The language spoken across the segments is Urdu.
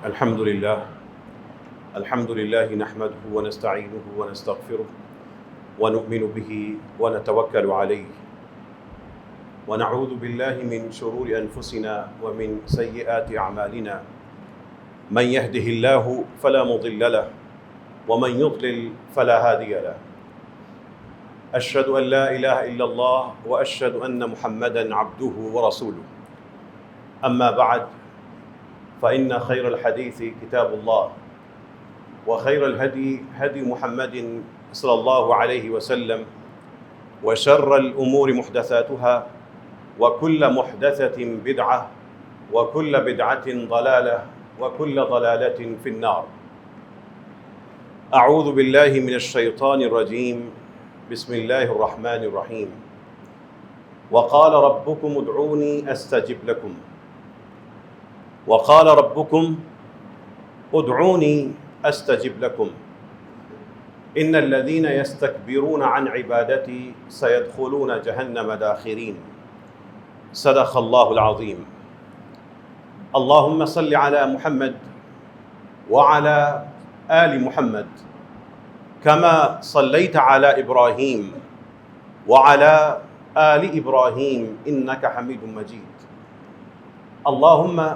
الحمد لله نحمده ونستعينه ونستغفره ونؤمن به ونتوكل عليه ونعوذ بالله من شرور أنفسنا ومن سيئات أعمالنا من يهده الله فلا مضل له ومن يضلل فلا هادي له أشهد أن لا إله إلا الله وأشهد أن محمدا عبده ورسوله أما بعد فإن خير الحديث كتاب الله وخير الهدي هدي محمد صلى الله عليه وسلم وشر الأمور محدثاتها وكل محدثة بدعة وكل بدعة ضلالة وكل ضلالة في النار. أعوذ بالله من الشيطان الرجيم. بسم الله الرحمن الرحيم. وقال ربكم ادعوني أستجب لكم وقال ربكم ادعوني أستجب لكم إن الذين يستكبرون عن عبادتي سيدخلون جهنم داخرين. صدق الله العظيم. اللهم صل على محمد وعلى آل محمد كما صليت على إبراهيم وعلى آل إبراهيم إنك حميد مجيد. اللهم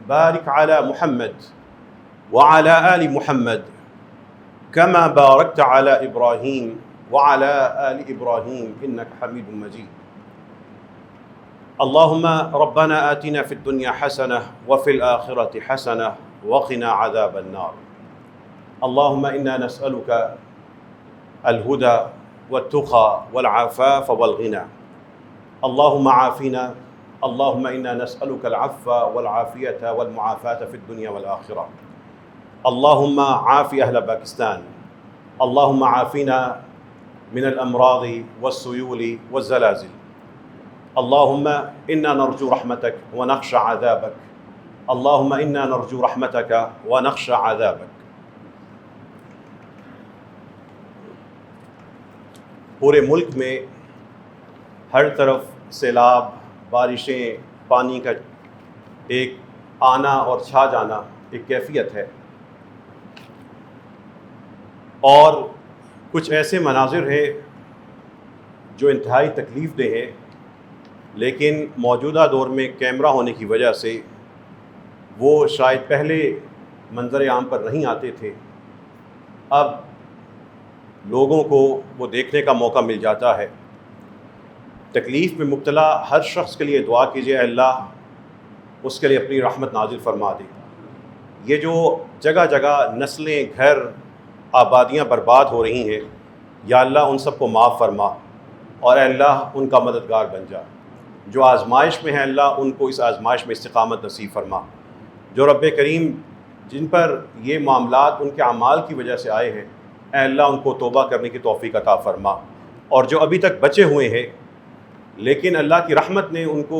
بارك على محمد وعلى آل محمد كما باركت على إبراهيم وعلى آل إبراهيم إنك حميد مجيد. اللهم ربنا آتنا في الدنيا حسنة وفي الآخرة حسنة وقنا عذاب النار. اللهم إنا نسألك الهدى والتقى والعفاف والغنى. اللهم عافنا. اللهم إنا نسألك العفو والعافية والمعافاة في الدنيا والآخرة. اللهم عاف أهل باكستان. اللهم عافنا من الأمراض والسيول والزلازل. اللهم إنا نرجو رحمتك ونخشى عذابك. اللهم إنا نرجو رحمتك ونخشى عذابك. پورے ملک میں ہر طرف سیلاب، بارشیں، پانی کا ایک آنا اور چھا جانا ایک کیفیت ہے، اور کچھ ایسے مناظر ہیں جو انتہائی تکلیف دہ ہیں، لیکن موجودہ دور میں کیمرہ ہونے کی وجہ سے وہ شاید پہلے منظر عام پر نہیں آتے تھے، اب لوگوں کو وہ دیکھنے کا موقع مل جاتا ہے۔ تکلیف میں مبتلا ہر شخص کے لیے دعا کیجیے، اللہ اس کے لیے اپنی رحمت نازل فرما دے۔ یہ جو جگہ جگہ نسلیں، گھر، آبادیاں برباد ہو رہی ہیں، یا اللہ ان سب کو معاف فرما، اور اے اللہ ان کا مددگار بن جا۔ جو آزمائش میں ہیں اللہ ان کو اس آزمائش میں استقامت نصیب فرما۔ جو رب کریم جن پر یہ معاملات ان کے اعمال کی وجہ سے آئے ہیں، اے اللہ ان کو توبہ کرنے کی توفیق عطا فرما، اور جو ابھی تک بچے ہوئے ہیں لیکن اللہ کی رحمت نے ان کو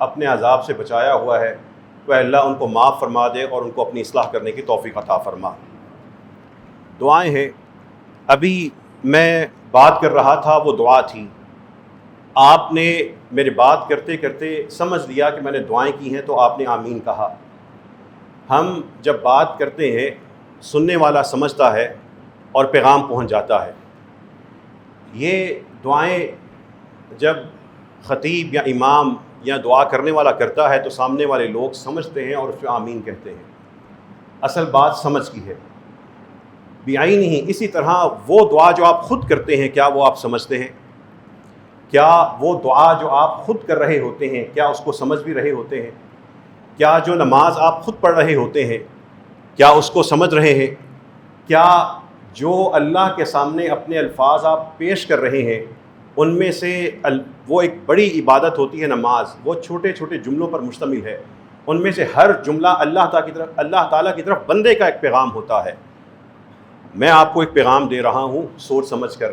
اپنے عذاب سے بچایا ہوا ہے، تو اے اللہ ان کو معاف فرما دے اور ان کو اپنی اصلاح کرنے کی توفیق عطا فرما۔ دعائیں ہیں، ابھی میں بات کر رہا تھا وہ دعا تھی، آپ نے میری بات کرتے کرتے سمجھ لیا کہ میں نے دعائیں کی ہیں تو آپ نے آمین کہا۔ ہم جب بات کرتے ہیں سننے والا سمجھتا ہے اور پیغام پہنچ جاتا ہے۔ یہ دعائیں جب خطیب یا امام یا دعا کرنے والا کرتا ہے تو سامنے والے لوگ سمجھتے ہیں اور اس پہ آمین کہتے ہیں۔ اصل بات سمجھ کی ہے بعین ہی۔ اسی طرح وہ دعا جو آپ خود کرتے ہیں، کیا وہ آپ سمجھتے ہیں؟ کیا وہ دعا جو آپ خود کر رہے ہوتے ہیں کیا اس کو سمجھ بھی رہے ہوتے ہیں؟ کیا جو نماز آپ خود پڑھ رہے ہوتے ہیں کیا اس کو سمجھ رہے ہیں؟ کیا جو اللہ کے سامنے اپنے الفاظ آپ پیش کر رہے ہیں ان میں سے وہ ایک بڑی عبادت ہوتی ہے نماز، وہ چھوٹے چھوٹے جملوں پر مشتمل ہے، ان میں سے ہر جملہ اللہ تعالیٰ کی طرف بندے کا ایک پیغام ہوتا ہے۔ میں آپ کو ایک پیغام دے رہا ہوں سوچ سمجھ کر،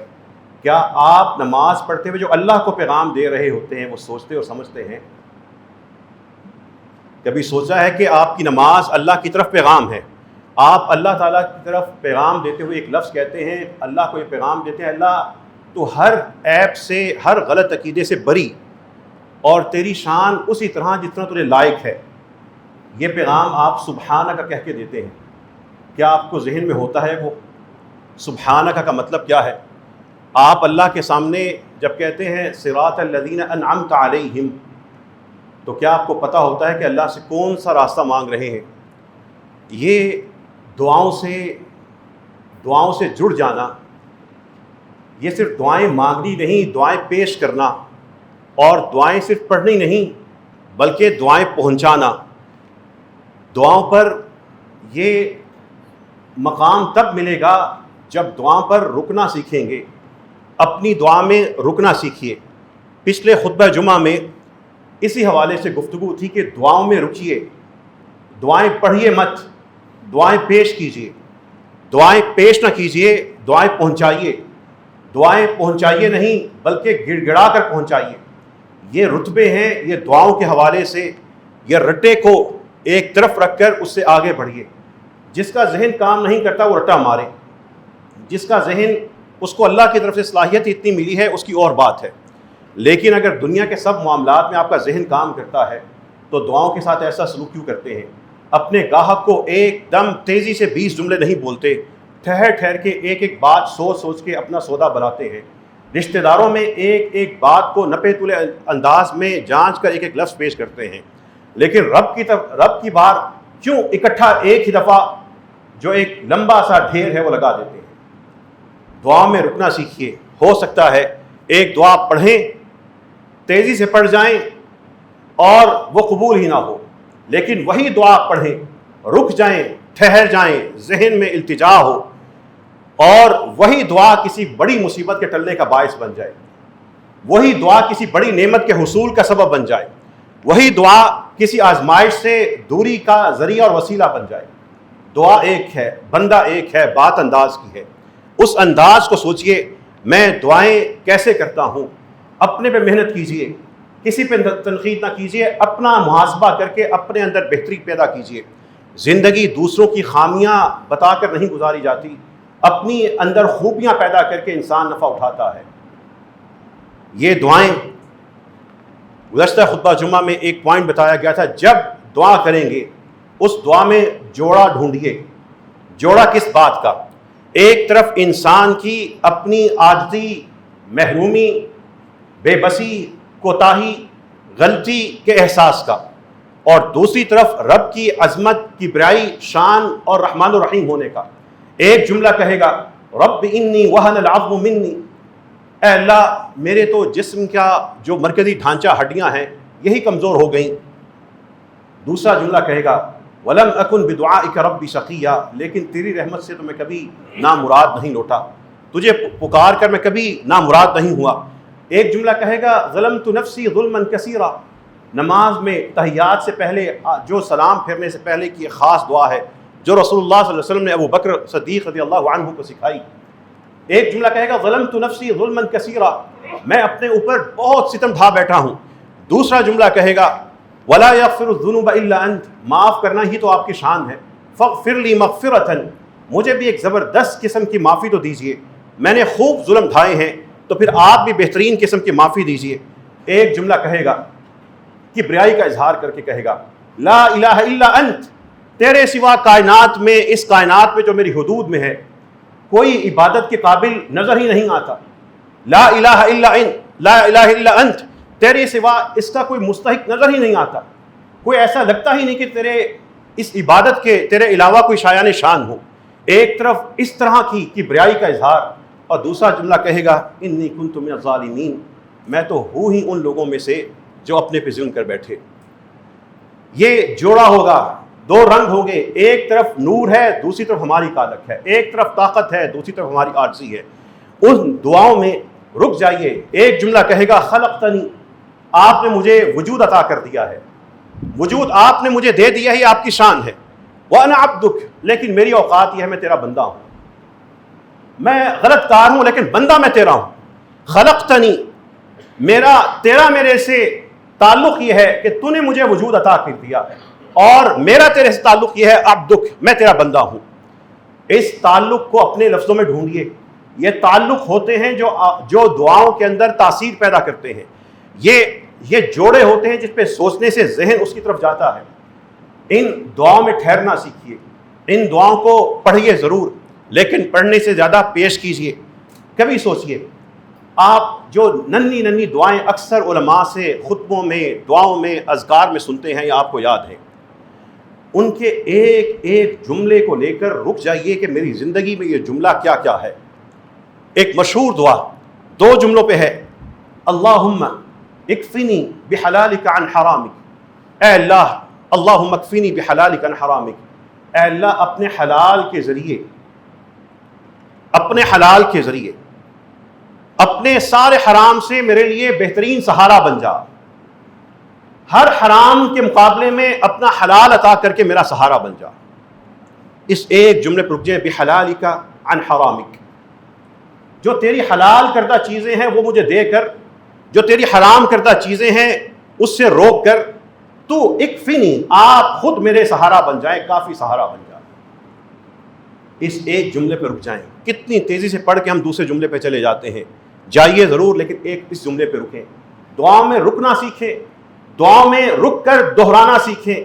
کیا آپ نماز پڑھتے ہوئے جو اللہ کو پیغام دے رہے ہوتے ہیں وہ سوچتے اور سمجھتے ہیں؟ کبھی سوچا ہے کہ آپ کی نماز اللہ کی طرف پیغام ہے؟ آپ اللہ تعالیٰ کی طرف پیغام دیتے ہوئے ایک لفظ کہتے ہیں، اللہ کو یہ پیغام دیتے ہیں، اللہ تو ہر عیب سے، ہر غلط عقیدے سے بری، اور تیری شان اسی طرح جتنا تجھے لائق ہے۔ یہ پیغام آپ سبحانک کہہ کے دیتے ہیں، کیا آپ کو ذہن میں ہوتا ہے وہ سبحانک کا مطلب کیا ہے؟ آپ اللہ کے سامنے جب کہتے ہیں صراط الذین انعمت علیہم، تو کیا آپ کو پتہ ہوتا ہے کہ اللہ سے کون سا راستہ مانگ رہے ہیں؟ یہ دعاؤں سے جڑ جانا، یہ صرف دعائیں مانگنی نہیں، دعائیں پیش کرنا، اور دعائیں صرف پڑھنی نہیں بلکہ دعائیں پہنچانا۔ دعاؤں پر یہ مقام تب ملے گا جب دعاؤں پر رکنا سیکھیں گے، اپنی دعا میں رکنا سیکھیے۔ پچھلے خطبہ جمعہ میں اسی حوالے سے گفتگو تھی کہ دعاؤں میں رکیے، دعائیں پڑھیے مت، دعائیں پیش کیجیے، دعائیں پیش نہ کیجیے، دعائیں پہنچائیے۔ دعائیں پہنچائیے نہیں بلکہ گڑ گڑا کر پہنچائیے۔ یہ رتبے ہیں، یہ دعاؤں کے حوالے سے، یہ رٹے کو ایک طرف رکھ کر اس سے آگے بڑھیے۔ جس کا ذہن کام نہیں کرتا وہ رٹا مارے، جس کا ذہن، اس کو اللہ کی طرف سے صلاحیت اتنی ملی ہے اس کی اور بات ہے، لیکن اگر دنیا کے سب معاملات میں آپ کا ذہن کام کرتا ہے تو دعاؤں کے ساتھ ایسا سلوک کیوں کرتے ہیں؟ اپنے گاہک کو ایک دم تیزی سے 20 جملے نہیں بولتے، ٹھہر ٹھہر کے ایک ایک بات سوچ سوچ کے اپنا سودا بناتے ہیں۔ رشتہ داروں میں ایک ایک بات کو نپے تلے انداز میں جانچ کر ایک ایک لفظ پیش کرتے ہیں، لیکن رب کی بار کیوں اکٹھا ایک ہی دفعہ جو ایک لمبا سا ڈھیر ہے وہ لگا دیتے ہیں؟ دعا میں رکنا سیکھیے۔ ہو سکتا ہے ایک دعا پڑھیں، تیزی سے پڑھ جائیں اور وہ قبول ہی نہ ہو، لیکن وہی دعا پڑھیں، رک جائیں، ٹھہر جائیں، ذہن میں التجا ہو، اور وہی دعا کسی بڑی مصیبت کے ٹلنے کا باعث بن جائے، وہی دعا کسی بڑی نعمت کے حصول کا سبب بن جائے، وہی دعا کسی آزمائش سے دوری کا ذریعہ اور وسیلہ بن جائے۔ دعا ایک ہے، بندہ ایک ہے، بات انداز کی ہے۔ اس انداز کو سوچئے، میں دعائیں کیسے کرتا ہوں، اپنے پہ محنت کیجئے، کسی پہ تنقید نہ کیجئے، اپنا محاسبہ کر کے اپنے اندر بہتری پیدا کیجئے۔ زندگی دوسروں کی خامیاں بتا کر نہیں گزاری جاتی، اپنی اندر خوبیاں پیدا کر کے انسان نفع اٹھاتا ہے۔ یہ دعائیں، گزشتہ خطبہ جمعہ میں ایک پوائنٹ بتایا گیا تھا، جب دعا کریں گے اس دعا میں جوڑا ڈھونڈیے۔ جوڑا کس بات کا؟ ایک طرف انسان کی اپنی عاجزی، محرومی، بے بسی، کوتاہی، غلطی کے احساس کا، اور دوسری طرف رب کی عظمت، کبریائی، شان اور رحمان الرحیم ہونے کا۔ ایک جملہ کہے گا رب انی وہن العظم منی، اے اللہ میرے تو جسم کا جو مرکزی ڈھانچہ ہڈیاں ہیں یہی کمزور ہو گئیں۔ دوسرا جملہ کہے گا ولم اکن بدعائک ربی شقیا، لیکن تیری رحمت سے تو میں کبھی نامراد نہیں لوٹا، تجھے پکار کر میں کبھی نامراد نہیں ہوا۔ ایک جملہ کہے گا ظلمت نفسی ظلما کثیرا، نماز میں تحیات سے پہلے جو سلام پھیرنے سے پہلے کی ایک خاص دعا ہے جو رسول اللہ صلی اللہ علیہ وسلم نے ابو بکر صدیق رضی اللہ عنہ کو سکھائی۔ ایک جملہ کہے گا ظلمت نفسی ظلما کثیرا، میں اپنے اوپر بہت ستم ڈھا بیٹھا ہوں۔ دوسرا جملہ کہے گا ولا یغفر الذنوب الا انت، معاف کرنا ہی تو آپ کی شان ہے، فاغفر لی مغفرۃ، مجھے بھی ایک زبردست قسم کی معافی تو دیجئے، میں نے خوب ظلم ڈھائے ہیں تو پھر آپ بھی بہترین قسم کی معافی دیجئے۔ ایک جملہ کہے گا، کبریائی کا اظہار کر کے کہے گا لا الہ الا انت، تیرے سوا کائنات میں، اس کائنات میں جو میری حدود میں ہے کوئی عبادت کے قابل نظر ہی نہیں آتا۔ لا الہ الا انت، لا الہ الا انت، تیرے سوا اس کا کوئی مستحق نظر ہی نہیں آتا، کوئی ایسا لگتا ہی نہیں کہ تیرے اس عبادت کے تیرے علاوہ کوئی شایان شان ہو۔ ایک طرف اس طرح کی کبریائی کا اظہار، اور دوسرا جملہ کہے گا انی کنت من الظالمین، میں تو ہوں ہی ان لوگوں میں سے جو اپنے پہ ظلم کر بیٹھے۔ یہ جوڑا ہوگا، دو رنگ ہوں گے، ایک طرف نور ہے، دوسری طرف ہماری کالک ہے، ایک طرف طاقت ہے، دوسری طرف ہماری عاجزی ہے۔ ان دعاؤں میں رک جائیے۔ ایک جملہ کہے گا خلقتنی، آپ نے مجھے وجود عطا کر دیا ہے، وجود آپ نے مجھے دے دیا ہے، آپ کی شان ہے۔ وَأَنَا عَبْدُكَ، لیکن میری اوقات یہ ہے میں تیرا بندہ ہوں، میں غلط کار ہوں لیکن بندہ میں تیرا ہوں۔ خلقتنی، تیرا میرے سے تعلق یہ ہے کہ تو نے مجھے وجود عطا کر دیا، اور میرا تیرے سے تعلق یہ ہے عبدک، میں تیرا بندہ ہوں۔ اس تعلق کو اپنے لفظوں میں ڈھونڈیے۔ یہ تعلق ہوتے ہیں جو دعاؤں کے اندر تاثیر پیدا کرتے ہیں۔ یہ جوڑے ہوتے ہیں جس پہ سوچنے سے ذہن اس کی طرف جاتا ہے۔ ان دعاؤں میں ٹھہرنا سیکھیے، ان دعاؤں کو پڑھیے ضرور، لیکن پڑھنے سے زیادہ پیش کیجیے۔ کبھی سوچئے آپ جو ننھی ننھی دعائیں اکثر علماء سے خطبوں میں، دعاؤں میں، اذکار میں سنتے ہیں یا آپ کو یاد ہیں، ان کے ایک ایک جملے کو لے کر رک جائیے کہ میری زندگی میں یہ جملہ کیا کیا ہے۔ ایک مشہور دعا 2 جملوں پہ ہے، اللہم اکفنی بحلالک عن حرامک، اے اللہ، اللہم اکفنی بحلالک عن حرامک، اے اللہ اپنے حلال کے ذریعے، اپنے حلال کے ذریعے اپنے سارے حرام سے میرے لیے بہترین سہارا بن جا، ہر حرام کے مقابلے میں اپنا حلال عطا کر کے میرا سہارا بن جا۔ اس ایک جملے پر رک جائے، بحلالک عن حرامک، جو تیری حلال کردہ چیزیں ہیں وہ مجھے دے کر، جو تیری حرام کردہ چیزیں ہیں اس سے روک کر، تو اکفنی، آپ خود میرے سہارا بن جائیں، کافی سہارا بن جائیں۔ اس ایک جملے پہ رک جائیں۔ کتنی تیزی سے پڑھ کے ہم دوسرے جملے پہ چلے جاتے ہیں، جائیے ضرور لیکن اس جملے پہ رکیں، دعاؤں میں رکنا سیکھیں، دعاؤں میں رک کر دہرانا سیکھیں،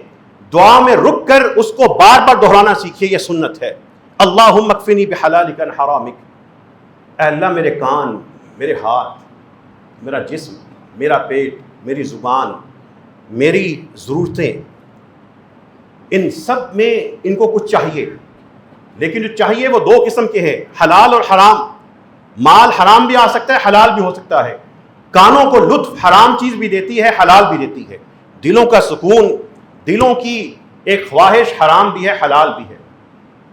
دعا میں رک کر اس کو بار بار دہرانا سیکھیے، یہ سنت ہے۔ اللہم اکفنی بحلالک عن حرامک، اے اللہ میرے کان، میرے ہاتھ، میرا جسم، میرا پیٹ، میری زبان، میری ضرورتیں، ان سب میں ان کو کچھ چاہیے، لیکن جو چاہیے وہ 2 قسم کے ہیں، حلال اور حرام۔ مال حرام بھی آ سکتا ہے، حلال بھی ہو سکتا ہے۔ کانوں کو لطف حرام چیز بھی دیتی ہے، حلال بھی دیتی ہے۔ دلوں کا سکون، دلوں کی ایک خواہش حرام بھی ہے، حلال بھی ہے۔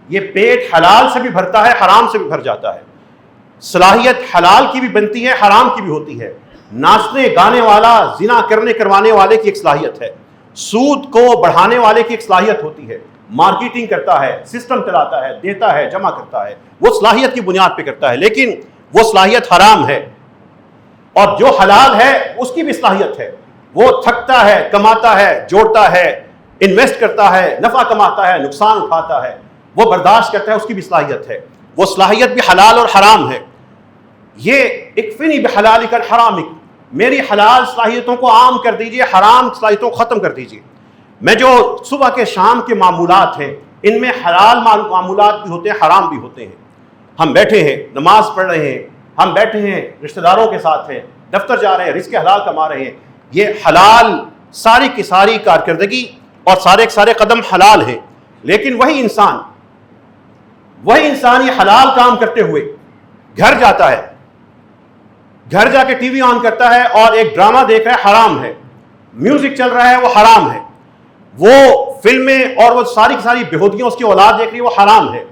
یہ پیٹ حلال سے بھی بھرتا ہے، حرام سے بھی بھر جاتا ہے۔ صلاحیت حلال کی بھی بنتی ہے، حرام کی بھی ہوتی ہے۔ ناچنے گانے والا، زنا کروانے والے کی ایک صلاحیت ہے، سود کو بڑھانے والے کی ایک صلاحیت ہوتی ہے، مارکیٹنگ کرتا ہے، سسٹم چلاتا ہے، دیتا ہے، جمع کرتا ہے، وہ صلاحیت کی بنیاد پہ کرتا ہے، لیکن وہ صلاحیت حرام ہے۔ اور جو حلال ہے اس کی بھی صلاحیت ہے، وہ تھکتا ہے، کماتا ہے، جوڑتا ہے، انویسٹ کرتا ہے، نفع کماتا ہے، نقصان اٹھاتا ہے، وہ برداشت کرتا ہے، اس کی بھی صلاحیت ہے۔ وہ صلاحیت بھی حلال اور حرام ہے۔ یہ اکفنی بحلالک عن حرامک، میری حلال صلاحیتوں کو عام کر دیجئے، حرام صلاحیتوں کو ختم کر دیجئے۔ میں جو صبح کے شام کے معمولات ہیں، ان میں حلال معمولات بھی ہوتے ہیں، حرام بھی ہوتے ہیں۔ ہم بیٹھے ہیں، نماز پڑھ رہے ہیں، ہم بیٹھے ہیں، رشتہ داروں کے ساتھ ہیں، دفتر جا رہے ہیں، رزق حلال کما رہے ہیں، یہ حلال، ساری کی ساری کارکردگی اور سارے کے سارے قدم حلال ہیں۔ لیکن وہی انسان یہ حلال کام کرتے ہوئے گھر جاتا ہے، گھر جا کے ٹی وی آن کرتا ہے اور ایک ڈرامہ دیکھ رہا ہے، حرام ہے، میوزک چل رہا ہے، وہ حرام ہے، وہ فلمیں اور وہ ساری کی ساری بےہودگیاں اس کی اولاد دیکھ رہی ہے، وہ حرام ہے۔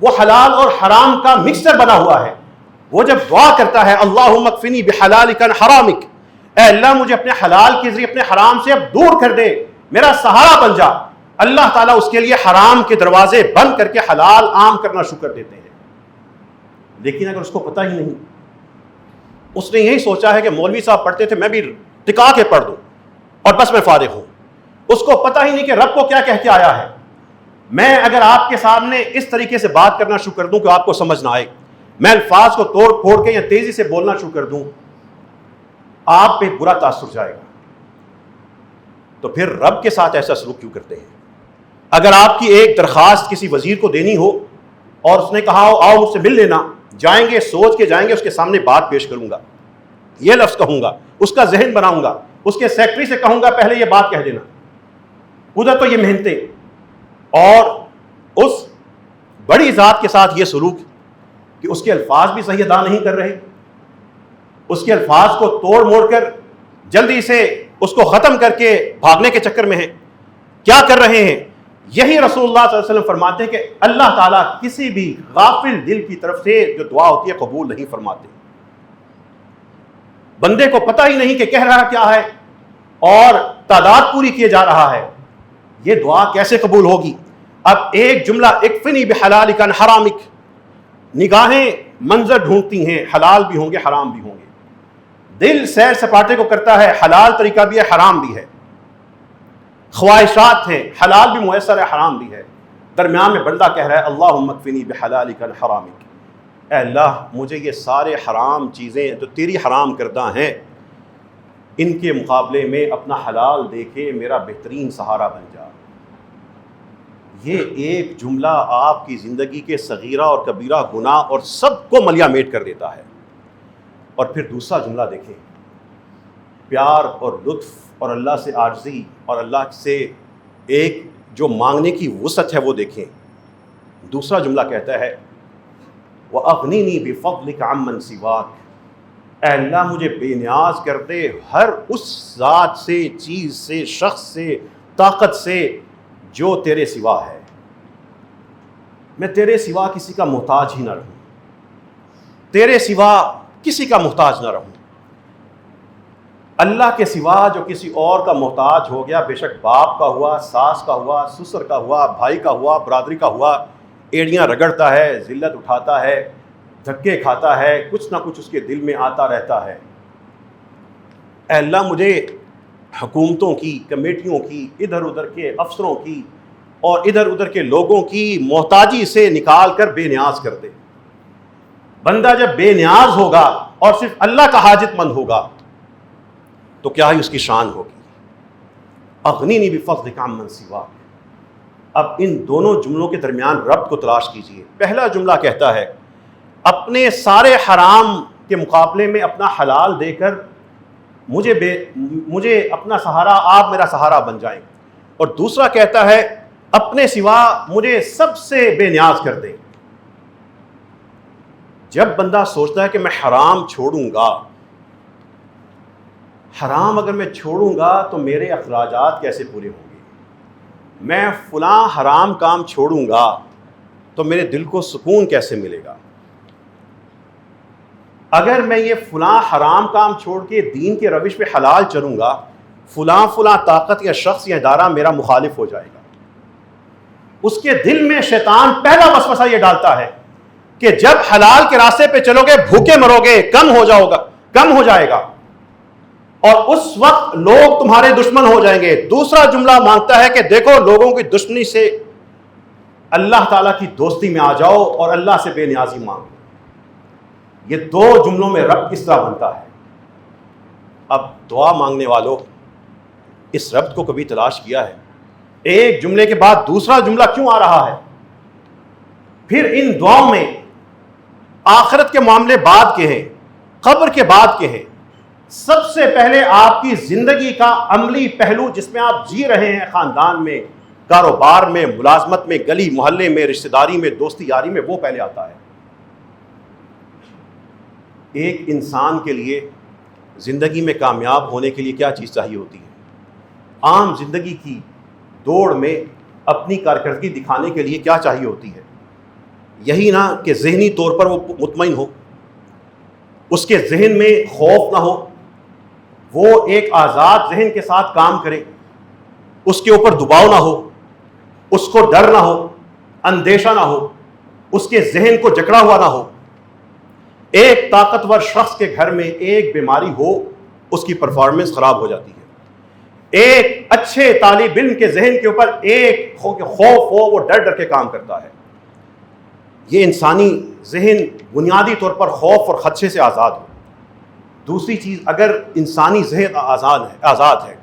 وہ حلال اور حرام کا مکسچر بنا ہوا ہے۔ وہ جب دعا کرتا ہے، اللہم اکفنی بحلالک عن حرامک، اے اللہ مجھے اپنے حلال کے ذریعے اپنے حرام سے اب دور کر دے، میرا سہارا بن جا، اللہ تعالیٰ اس کے لیے حرام کے دروازے بند کر کے حلال عام کرنا شروع کر دیتے ہیں۔ لیکن اگر اس کو پتہ ہی نہیں، اس نے یہی سوچا ہے کہ مولوی صاحب پڑھتے تھے، میں بھی ٹکا کے پڑھ دوں اور بس میں فارغ ہوں، اس کو پتہ ہی نہیں کہ رب کو کیا کہہ کے آیا ہے۔ میں اگر آپ کے سامنے اس طریقے سے بات کرنا شروع کر دوں کہ آپ کو سمجھ نہ آئے، میں الفاظ کو توڑ پھوڑ کے یا تیزی سے بولنا شروع کر دوں، آپ پہ برا تاثر جائے گا۔ تو پھر رب کے ساتھ ایسا سلوک کیوں کرتے ہیں؟ اگر آپ کی ایک درخواست کسی وزیر کو دینی ہو اور اس نے کہا ہو آؤ مجھ سے مل لینا، جائیں گے، سوچ کے جائیں گے، اس کے سامنے بات پیش کروں گا، یہ لفظ کہوں گا، اس کا ذہن بناؤں گا، اس کے سیکرٹری سے کہوں گا پہلے یہ بات کہہ دینا۔ ادھر تو یہ محنتیں اور اس بڑی ذات کے ساتھ یہ سلوک کہ اس کے الفاظ بھی صحیح ادا نہیں کر رہے، اس کے الفاظ کو توڑ موڑ کر جلدی سے اس کو ختم کر کے بھاگنے کے چکر میں ہیں۔ کیا کر رہے ہیں؟ یہی رسول اللہ صلی اللہ علیہ وسلم فرماتے ہیں کہ اللہ تعالیٰ کسی بھی غافل دل کی طرف سے جو دعا ہوتی ہے قبول نہیں فرماتے۔ بندے کو پتہ ہی نہیں کہ کہہ رہا کیا ہے اور تعداد پوری کیے جا رہا ہے، یہ دعا کیسے قبول ہوگی؟ اب ایک جملہ اکفنی بحلالک عن حرامک، نگاہیں منظر ڈھونڈتی ہیں، حلال بھی ہوں گے، حرام بھی ہوں گے، دل سیر سپاٹے کو کرتا ہے، حلال طریقہ بھی ہے، حرام بھی ہے، خواہشات ہیں، حلال بھی میسر ہے، حرام بھی ہے، درمیان میں بندہ کہہ رہا ہے اللہم اکفنی بحلالک عن حرامک، اے اللہ مجھے یہ سارے حرام چیزیں جو تیری حرام کردہ ہیں ان کے مقابلے میں اپنا حلال دے کے میرا بہترین سہارا بن جا۔ یہ ایک جملہ آپ کی زندگی کے صغیرہ اور کبیرہ گناہ اور سب کو ملیا میٹ کر دیتا ہے۔ اور پھر دوسرا جملہ دیکھیں، پیار اور لطف اور اللہ سے عاجزی اور اللہ سے ایک جو مانگنے کی وسعت ہے وہ دیکھیں۔ دوسرا جملہ کہتا ہے وَأَغْنِنِي بِفَضْلِكَ عَمَّنْ سِوَاكَ، اے اللہ مجھے بے نیاز کر دے ہر اس ذات سے، چیز سے، شخص سے، طاقت سے جو تیرے سوا ہے۔ میں تیرے سوا کسی کا محتاج ہی نہ رہوں، تیرے سوا کسی کا محتاج نہ رہوں۔ اللہ کے سوا جو کسی اور کا محتاج ہو گیا، بے شک باپ کا ہوا، ساس کا ہوا، سسر کا ہوا، بھائی کا ہوا، برادری کا ہوا، ایڑیاں رگڑتا ہے، ذلت اٹھاتا ہے، دھکے کھاتا ہے، کچھ نہ کچھ اس کے دل میں آتا رہتا ہے۔ اے اللہ مجھے حکومتوں کی، کمیٹیوں کی، ادھر ادھر کے افسروں کی اور ادھر ادھر کے لوگوں کی محتاجی سے نکال کر بے نیاز کر دے۔ بندہ جب بے نیاز ہوگا اور صرف اللہ کا حاجت مند ہوگا تو کیا ہی اس کی شان ہوگی۔ اغنینی بفضلک عمن سواک۔ اب ان دونوں جملوں کے درمیان ربط کو تلاش کیجئے۔ پہلا جملہ کہتا ہے اپنے سارے حرام کے مقابلے میں اپنا حلال دے کر مجھے اپنا سہارا، آپ میرا سہارا بن جائیں۔ اور دوسرا کہتا ہے اپنے سوا مجھے سب سے بے نیاز کر دیں۔ جب بندہ سوچتا ہے کہ میں حرام چھوڑوں گا، حرام اگر میں چھوڑوں گا تو میرے اخراجات کیسے پورے ہوں گے، میں فلاں حرام کام چھوڑوں گا تو میرے دل کو سکون کیسے ملے گا، اگر میں یہ فلاں حرام کام چھوڑ کے دین کے روش پہ حلال چلوں گا، فلاں طاقت یا شخص یا ادارہ میرا مخالف ہو جائے گا۔ اس کے دل میں شیطان پہلا وسوسہ یہ ڈالتا ہے کہ جب حلال کے راستے پہ چلو گے بھوکے مرو گے، کم ہو جائے گا، اور اس وقت لوگ تمہارے دشمن ہو جائیں گے۔ دوسرا جملہ مانگتا ہے کہ دیکھو لوگوں کی دشمنی سے اللہ تعالیٰ کی دوستی میں آ جاؤ اور اللہ سے بے نیازی مانگو۔ یہ دو جملوں میں ربط کس طرح بنتا ہے؟ اب دعا مانگنے والوں اس ربط کو کبھی تلاش کیا ہے؟ ایک جملے کے بعد دوسرا جملہ کیوں آ رہا ہے؟ پھر ان دعاؤں میں آخرت کے معاملے بعد کے ہیں، قبر کے بعد کے ہیں، سب سے پہلے آپ کی زندگی کا عملی پہلو جس میں آپ جی رہے ہیں، خاندان میں، کاروبار میں، ملازمت میں، گلی محلے میں، رشتہ داری میں، دوستی یاری میں، وہ پہلے آتا ہے۔ ایک انسان کے لیے زندگی میں کامیاب ہونے کے لیے کیا چیز چاہیے ہوتی ہے؟ عام زندگی کی دوڑ میں اپنی کارکردگی دکھانے کے لیے کیا چاہیے ہوتی ہے؟ یہی نہ کہ ذہنی طور پر وہ مطمئن ہو، اس کے ذہن میں خوف نہ ہو، وہ ایک آزاد ذہن کے ساتھ کام کرے، اس کے اوپر دباؤ نہ ہو، اس کو ڈر نہ ہو، اندیشہ نہ ہو، اس کے ذہن کو جکڑا ہوا نہ ہو۔ ایک طاقتور شخص کے گھر میں ایک بیماری ہو، اس کی پرفارمنس خراب ہو جاتی ہے۔ ایک اچھے طالب علم کے ذہن کے اوپر ایک خوف ہو، وہ ڈر ڈر کے کام کرتا ہے۔ یہ انسانی ذہن بنیادی طور پر خوف اور خدشے سے آزاد ہو۔ دوسری چیز، اگر انسانی ذہن آزاد ہے،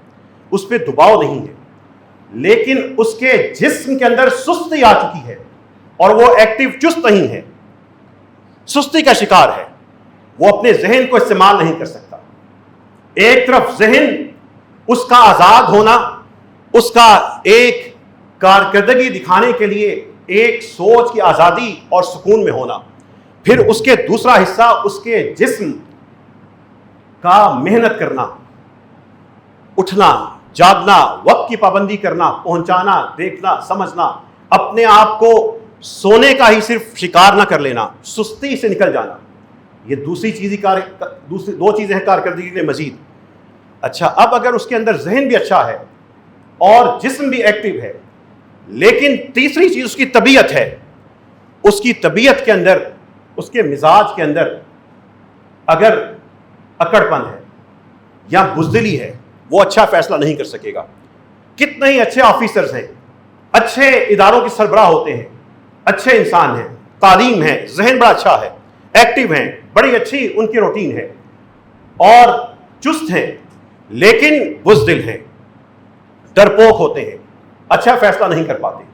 اس پہ دباؤ نہیں ہے، لیکن اس کے جسم کے اندر سستی آ چکی ہے اور وہ ایکٹیو چست نہیں ہے، سستی کا شکار ہے، وہ اپنے ذہن کو استعمال نہیں کر سکتا۔ ایک طرف ذہن اس کا آزاد ہونا، اس کا ایک کارکردگی دکھانے کے لیے ایک سوچ کی آزادی اور سکون میں ہونا، پھر اس کے دوسرا حصہ اس کے جسم کا محنت کرنا، اٹھنا، جاگنا، وقت کی پابندی کرنا، پہنچانا، دیکھنا، سمجھنا، اپنے آپ کو سونے کا ہی صرف شکار نہ کر لینا، سستی سے نکل جانا۔ یہ دوسری دو چیزیں ہیں کارکردگی کے مزید۔ اچھا، اب اگر اس کے اندر ذہن بھی اچھا ہے اور جسم بھی ایکٹیو ہے، لیکن تیسری چیز اس کی طبیعت ہے، اس کی طبیعت کے اندر، اس کے مزاج کے اندر اگر اکڑ پن ہے یا بزدلی ہے، وہ اچھا فیصلہ نہیں کر سکے گا۔ کتنے ہی اچھے آفیسرز ہیں، اچھے اداروں کے سربراہ ہوتے ہیں، اچھے انسان ہیں، تعلیم ہے، ذہن بڑا اچھا ہے، ایکٹیو ہیں، بڑی اچھی ان کی روٹین ہے اور چست ہیں، لیکن بزدل ہیں، ڈرپوک ہوتے ہیں، اچھا فیصلہ نہیں کر پاتے۔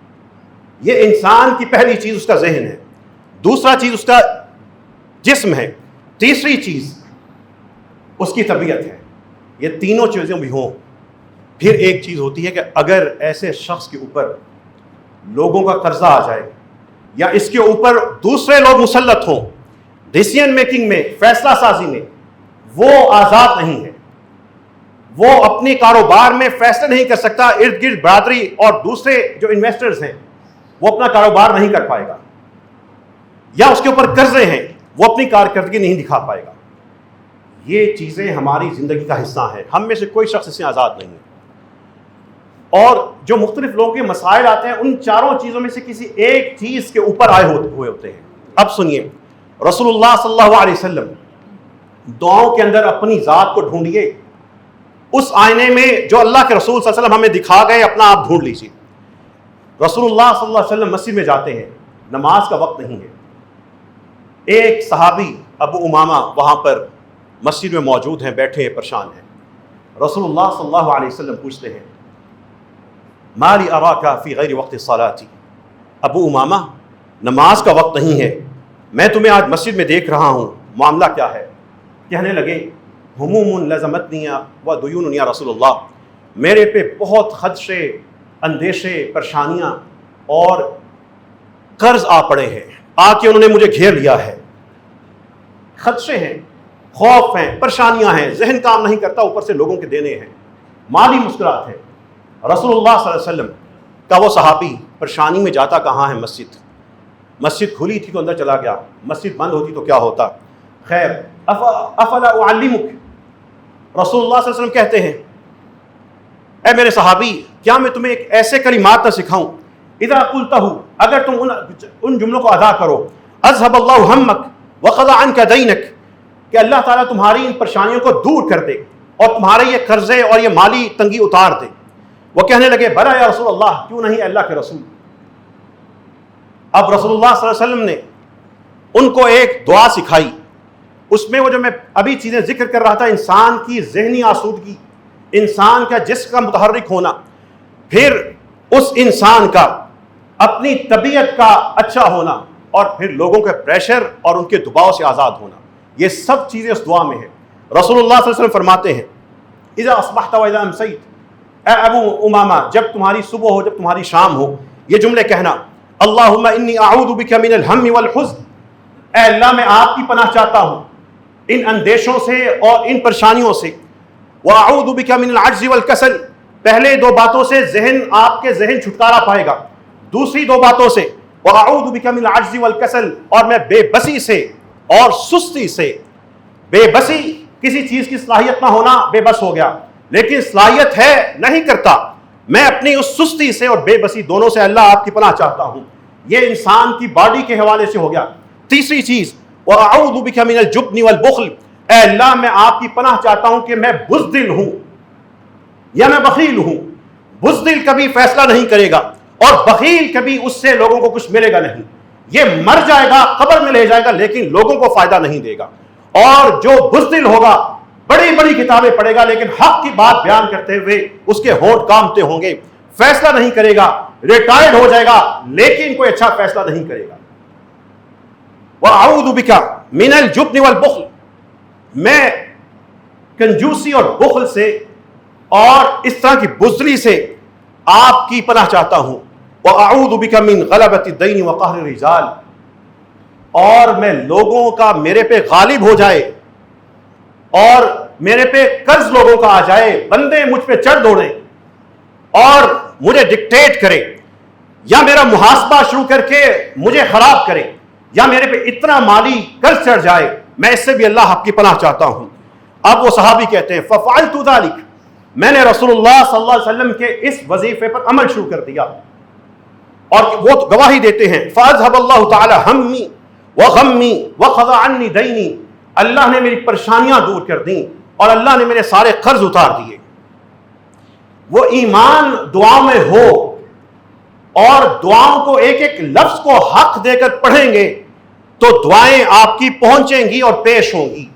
یہ انسان کی پہلی چیز اس کا ذہن ہے، دوسرا چیز اس کا جسم ہے، تیسری چیز اس کی طبیعت ہے. یہ تینوں چیزیں بھی ہوں. پھر ایک چیز ہوتی ہے کہ اگر ایسے شخص کے اوپر لوگوں کا قرضہ آ جائے یا اس کے اوپر دوسرے لوگ مسلط ہوں، ڈیسیژن میکنگ میں، فیصلہ سازی میں، وہ آزاد نہیں ہے، وہ اپنے کاروبار میں فیصلے نہیں کر سکتا. ارد گرد برادری اور دوسرے جو انویسٹرز ہیں وہ اپنا کاروبار نہیں کر پائے گا، یا اس کے اوپر قرضے ہیں وہ اپنی کارکردگی نہیں دکھا پائے گا. یہ چیزیں ہماری زندگی کا حصہ ہیں، ہم میں سے کوئی شخص اس سے آزاد نہیں ہے. اور جو مختلف لوگوں کے مسائل آتے ہیں ان چاروں چیزوں میں سے کسی ایک چیز کے اوپر آئے ہوئے ہوتے ہیں. اب سنیے، رسول اللہ صلی اللہ علیہ وسلم دعاؤں کے اندر اپنی ذات کو ڈھونڈیے، اس آئینے میں جو اللہ کے رسول صلی اللہ علیہ وسلم ہمیں دکھا گئے اپنا آپ ڈھونڈ لیجیے. رسول اللہ صلی اللہ علیہ وسلم مسجد میں جاتے ہیں، نماز کا وقت نہیں ہے. ایک صحابی ابو امامہ وہاں پر مسجد میں موجود ہیں، بیٹھے ہیں، پریشان ہیں. رسول اللہ صلی اللہ علیہ وسلم پوچھتے ہیں ما لی اراک فی غیر وقت الصلاۃ، ابو امامہ نماز کا وقت نہیں ہے، میں تمہیں آج مسجد میں دیکھ رہا ہوں، معاملہ کیا ہے؟ کہنے لگے ہموم لزمتنی و دیون یا رسول اللہ، میرے پہ بہت خدشے، اندیشے، پریشانیاں اور قرض آ پڑے ہیں، آ کے انہوں نے مجھے گھیر لیا ہے. خدشے ہیں، خوف ہیں، پریشانیاں ہیں، ذہن کام نہیں کرتا، اوپر سے لوگوں کے دینے ہیں، مالی مشکلات ہیں. رسول اللہ صلی اللہ علیہ وسلم کا وہ صحابی پریشانی میں جاتا کہاں ہے؟ مسجد کھلی تھی تو اندر چلا گیا، مسجد بند ہوتی تو کیا ہوتا؟ خیر، افلا اعلمک، رسول اللہ صلی اللہ علیہ وسلم کہتے ہیں اے میرے صحابی، کیا میں تمہیں ایک ایسے کلمات نہ سکھاؤں اذا قلتہ، اگر تم ان جملوں کو ادا کرو، اذهب اللہ ہمک وقضى عنک دینک، کہ اللہ تعالیٰ تمہاری ان پریشانیوں کو دور کر دے اور تمہارے یہ قرضے اور یہ مالی تنگی اتار دے. وہ کہنے لگے بلا یا رسول اللہ، کیوں نہیں اللہ کے رسول. اب رسول اللہ صلی اللہ علیہ وسلم نے ان کو ایک دعا سکھائی، اس میں وہ جو میں ابھی چیزیں ذکر کر رہا تھا، انسان کی ذہنی آسودگی، انسان کا جسم کا متحرک ہونا، پھر اس انسان کا اپنی طبیعت کا اچھا ہونا، اور پھر لوگوں کے پریشر اور ان کے دباؤ سے آزاد ہونا، یہ سب چیزیں اس دعا میں ہیں. رسول اللہ صلی اللہ علیہ وسلم فرماتے ہیں اذا اصبحت و اذا امسیت، اے ابو امامہ جب تمہاری صبح ہو جب تمہاری شام ہو، یہ جملے کہنا اللہم انی اعوذ بک من الہم والحزن، اے اللہ میں آپ کی پناہ چاہتا ہوں ان اندیشوں سے اور ان پریشانیوں سے. واعوذ بک من العجز والکسل، پہلے دو باتوں سے آپ کے ذہن چھٹکارا پائے گا، دوسری دو باتوں سے واعوذ بک من العجز والکسل، اور میں بے بسی سے اور سستی سے. بے بسی کسی چیز کی صلاحیت نہ ہونا، بے بس ہو گیا، لیکن صلاحیت ہے نہیں کرتا، میں اپنی اس سستی سے اور بے بسی دونوں سے اللہ آپ کی پناہ چاہتا ہوں. یہ انسان کی باڈی کے حوالے سے ہو گیا. تیسری چیز وَأَعُوذُ بِكَ مِنَ الْجُبْنِ وَالْبُخْلِ، اے اللہ میں آپ کی پناہ چاہتا ہوں کہ میں بزدل ہوں یا میں بخیل ہوں. بزدل کبھی فیصلہ نہیں کرے گا اور بخیل کبھی اس سے لوگوں کو کچھ ملے گا نہیں، یہ مر جائے گا، قبر میں لے جائے گا، لیکن لوگوں کو فائدہ نہیں دے گا. اور جو بزدل ہوگا بڑی بڑی کتابیں پڑھے گا لیکن حق کی بات بیان کرتے ہوئے اس کے ہونٹ کامتے ہوں گے، فیصلہ نہیں کرے گا، ریٹائرڈ ہو جائے گا لیکن کوئی اچھا فیصلہ نہیں کرے گا. وَأَعُوذُ بِكَ مِنَ الْجُبْنِ وَالْبُخْلِ، میں کنجوسی اور بخل سے اور اس طرح کی بزدلی سے آپ کی پناہ چاہتا ہوں. وَأَعُوذُ بِكَ مِنْ غَلَبَةِ الدَّيْنِ وَقَهْرِ الرِّجَالِ، اور میں لوگوں کا میرے پہ غالب ہو جائے اور میرے پہ قرض لوگوں کا آ جائے، بندے مجھ پہ چڑھ دوڑیں اور مجھے ڈکٹیٹ کرے، یا میرا محاسبہ شروع کر کے مجھے خراب کرے، یا میرے پہ اتنا مالی قرض چڑھ جائے، میں اس سے بھی اللہ آپ کی پناہ چاہتا ہوں. اب وہ صحابی کہتے ہیں فَفَعَلْتُ ذَلِكَ، میں نے رسول اللہ صلی اللہ علیہ وسلم کے اس وظیفے پر عمل شروع کر دیا. اور وہ گواہی دیتے ہیں فَأَذْهَبَ اللَّهُ تَعَالَى هَمِّي وَغَمِّي وَقَضَى عَنِّي دَيْنِي، اللہ نے میری پریشانیاں دور کر دیں اور اللہ نے میرے سارے قرض اتار دیے. وہ ایمان دعاؤں میں ہو اور دعاؤں کو ایک ایک لفظ کو حق دے کر پڑھیں گے تو دعائیں آپ کی پہنچیں گی اور پیش ہوں گی.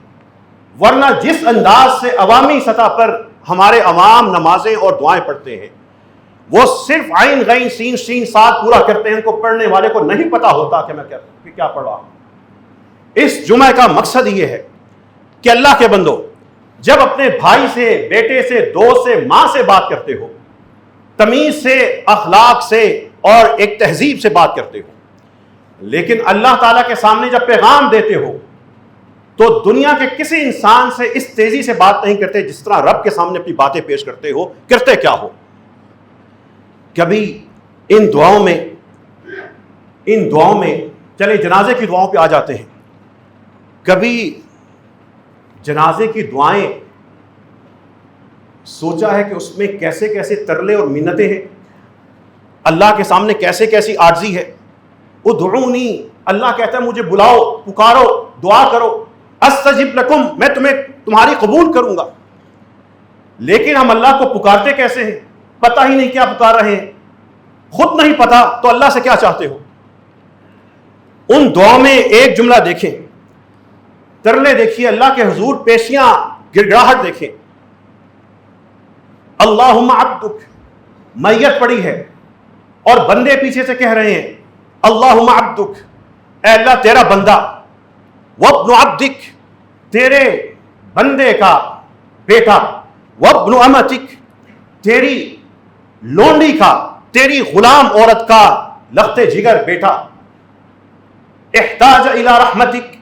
ورنہ جس انداز سے عوامی سطح پر ہمارے عوام نمازیں اور دعائیں پڑھتے ہیں، وہ صرف عین غین سین شین صاد پورا کرتے ہیں، ان کو پڑھنے والے کو نہیں پتا ہوتا کہ میں کیا پڑھ رہا ہوں۔ اس جمعہ کا مقصد یہ ہے کہ اللہ کے بندو، جب اپنے بھائی سے، بیٹے سے، دوست سے، ماں سے بات کرتے ہو، تمیز سے، اخلاق سے اور ایک تہذیب سے بات کرتے ہو، لیکن اللہ تعالیٰ کے سامنے جب پیغام دیتے ہو تو دنیا کے کسی انسان سے اس تیزی سے بات نہیں کرتے جس طرح رب کے سامنے اپنی باتیں پیش کرتے ہو۔ کرتے کیا ہو؟ کبھی ان دعاؤں میں چلے جنازے کی دعاؤں پہ آ جاتے ہیں، کبھی جنازے کی دعائیں سوچا ہے کہ اس میں کیسے کیسے ترلے اور منتیں ہیں، اللہ کے سامنے کیسے کیسی عاجزی ہے۔ ادعونی، اللہ کہتا ہے مجھے بلاؤ، پکارو، دعا کرو، استجب لکم، میں تمہاری قبول کروں گا۔ لیکن ہم اللہ کو پکارتے کیسے ہیں؟ پتہ ہی نہیں کیا پکار رہے ہیں، خود نہیں پتا تو اللہ سے کیا چاہتے ہو؟ ان دعاؤں میں ایک جملہ دیکھیں، ترلے دیکھیے، اللہ کے حضور پیشیاں گڑگڑاہٹ دیکھیں۔ اللہم عبدک، میت پڑی ہے اور بندے پیچھے سے کہہ رہے ہیں اللہم عبدک، اے اللہ تیرا بندہ، وابن عبدک، تیرے بندے کا بیٹا، وابن امتک، تیری لونڈی کا، تیری غلام عورت کا لخت جگر بیٹا، احتاج الی رحمتک،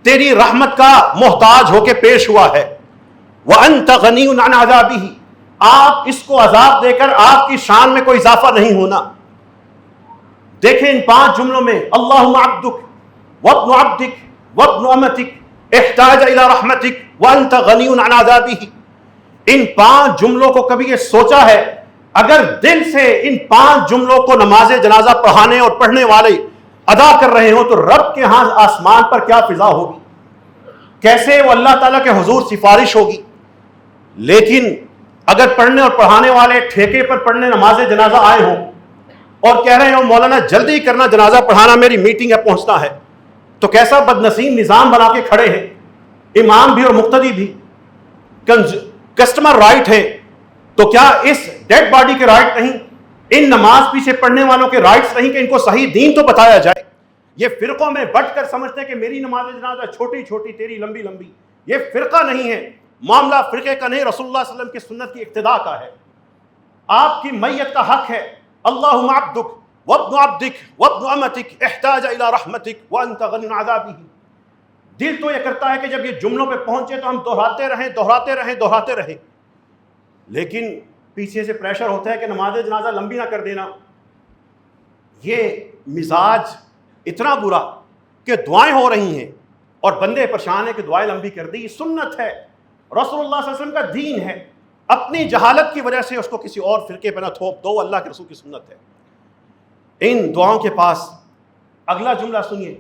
تیری رحمت کا محتاج ہو کے پیش ہوا ہے، وانت غنی عن عذابہ، آپ اس کو عذاب دے کر آپ کی شان میں کوئی اضافہ نہیں ہونا۔ دیکھیں ان 5 جملوں میں اللہم عبدک، وابن عبدک، وابن امتک، احتاج الی رحمتک، وانت غنی عن عذابہ، ان 5 جملوں کو کبھی یہ سوچا ہے اگر دل سے ان 5 جملوں کو نماز جنازہ پڑھانے اور پڑھنے والے ادا کر رہے ہوں تو رب کے ہاں آسمان پر کیا فضا ہوگی، کیسے وہ اللہ تعالیٰ کے حضور سفارش ہوگی۔ لیکن اگر پڑھنے اور پڑھانے والے ٹھیکے پر پڑھنے نماز جنازہ آئے ہوں اور کہہ رہے ہوں مولانا جلدی کرنا، جنازہ پڑھانا، میری میٹنگ ہے، پہنچنا ہے، تو کیسا بدنصیب نظام بنا کے کھڑے ہیں، امام بھی اور مقتدی بھی، کسٹمر رائٹ ہے، تو کیا اس ڈیڈ باڈی کے رائٹ نہیں، ان نماز پیچھے پڑھنے والوں کے رائٹس نہیں کہ ان کو صحیح دین تو بتایا جائے؟ یہ فرقوں میں بٹ کر سمجھتے ہیں کہ میری نماز جنازہ چھوٹی چھوٹی، تیری لمبی لمبی، یہ فرقہ نہیں ہے، معاملہ فرقے کا نہیں، رسول اللہ صلی اللہ علیہ وسلم کی سنت کی اقتداء کا ہے۔ آپ کی میت کا حق ہے اللہم عبدک، وابن عبدک، وابن امتک، احتاج الی رحمتک، وانت غنی عن عذابہ۔ دل تو یہ کرتا ہے کہ جب یہ جملوں پہ پہنچے تو ہم دہراتے رہیں، لیکن پیچھے سے پریشر ہوتا ہے کہ نماز جنازہ لمبی نہ کر دینا۔ یہ مزاج اتنا برا کہ دعائیں ہو رہی ہیں اور بندے پریشان ہیں کہ دعائیں لمبی کر دی۔ سنت ہے، رسول اللہ صلی اللہ علیہ وسلم کا دین ہے، اپنی جہالت کی وجہ سے اس کو کسی اور فرقے پہ نہ تھوپ دو، اللہ کے رسول کی سنت ہے۔ ان دعاؤں کے پاس اگلا جملہ سنیے،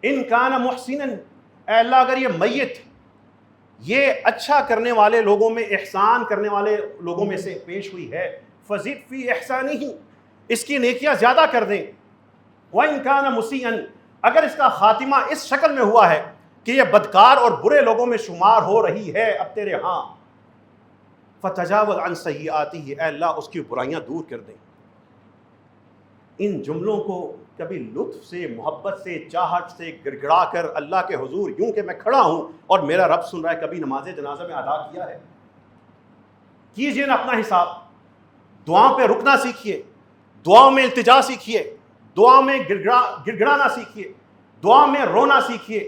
ان کان محسنا، اے اللہ اگر یہ میت یہ اچھا کرنے والے لوگوں میں، احسان کرنے والے لوگوں میں سے پیش ہوئی ہے، فزد فی احسانہ، اس کی نیکیاں زیادہ کر دیں، وَإِن كَانَ مُسِيئًا، اگر اس کا خاتمہ اس شکل میں ہوا ہے کہ یہ بدکار اور برے لوگوں میں شمار ہو رہی ہے اب تیرے ہاں، فَتَجَاوَزْ عَنْ سَيِّئَاتِهِ، اے اللہ اس کی برائیاں دور کر دیں۔ ان جملوں کو کبھی لطف سے، محبت سے، چاہت سے گڑگڑا کر اللہ کے حضور یوں کہ میں کھڑا ہوں اور میرا رب سن رہا ہے، کبھی نماز جنازہ میں ادا کیا ہے؟ کیجئے نا اپنا حساب، دعاؤں پہ رکنا سیکھیے، دعاؤں میں التجا سیکھیے، دعاؤں میں گڑگڑانا سیکھیے، دعاؤں میں رونا سیکھیے،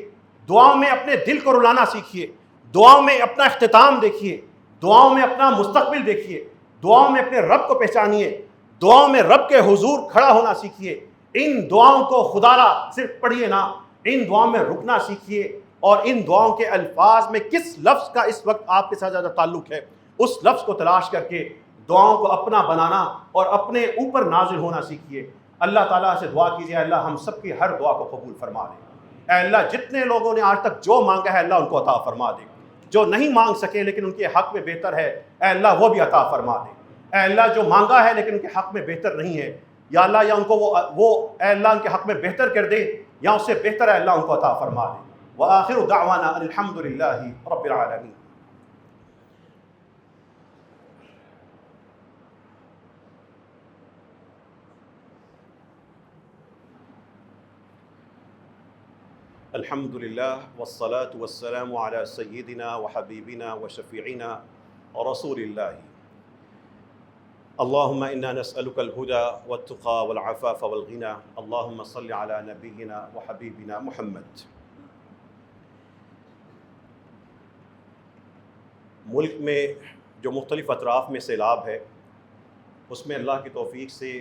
دعاؤں میں اپنے دل کو رلانا سیکھیے، دعاؤں میں اپنا اختتام دیکھیے، دعاؤں میں اپنا مستقبل دیکھیے، دعاؤں میں اپنے رب کو پہچانیے، دعاؤں میں رب کے حضور کھڑا ہونا سیکھیے۔ ان دعاؤں کو خدا را صرف پڑھیے نا، ان دعاؤں میں رکنا سیکھیے، اور ان دعاؤں کے الفاظ میں کس لفظ کا اس وقت آپ کے ساتھ زیادہ تعلق ہے، اس لفظ کو تلاش کر کے دعاؤں کو اپنا بنانا اور اپنے اوپر نازل ہونا سیکھیے۔ اللہ تعالیٰ سے دعا کیجیے اللہ ہم سب کی ہر دعا کو قبول فرما دے۔ اے اللہ جتنے لوگوں نے آج تک جو مانگا ہے اللہ ان کو عطا فرما دے، جو نہیں مانگ سکے لیکن ان کے حق میں بہتر ہے اے اللہ وہ بھی عطا فرما دے۔ اے اللہ جو مانگا ہے لیکن ان کے حق میں بہتر نہیں ہے، یا اللہ یا ان کو وہ اے اللہ ان کے حق میں بہتر کر دے، یا اس سے بہتر ہے اللہ ان کو عطا فرما دے۔ وآخر دعوانا الحمد للہ رب العالمین۔ الحمد للہ والصلاة والسلام علی سیدنا و حبیبنا و شفیعنا رسول اللہ اللہم انا نسألک الہدى والتقى والعفاف والغنى اللہم صل علی نبینا و حبیبنا محمد۔ ملک میں جو مختلف اطراف میں سیلاب ہے، اس میں اللہ کی توفیق سے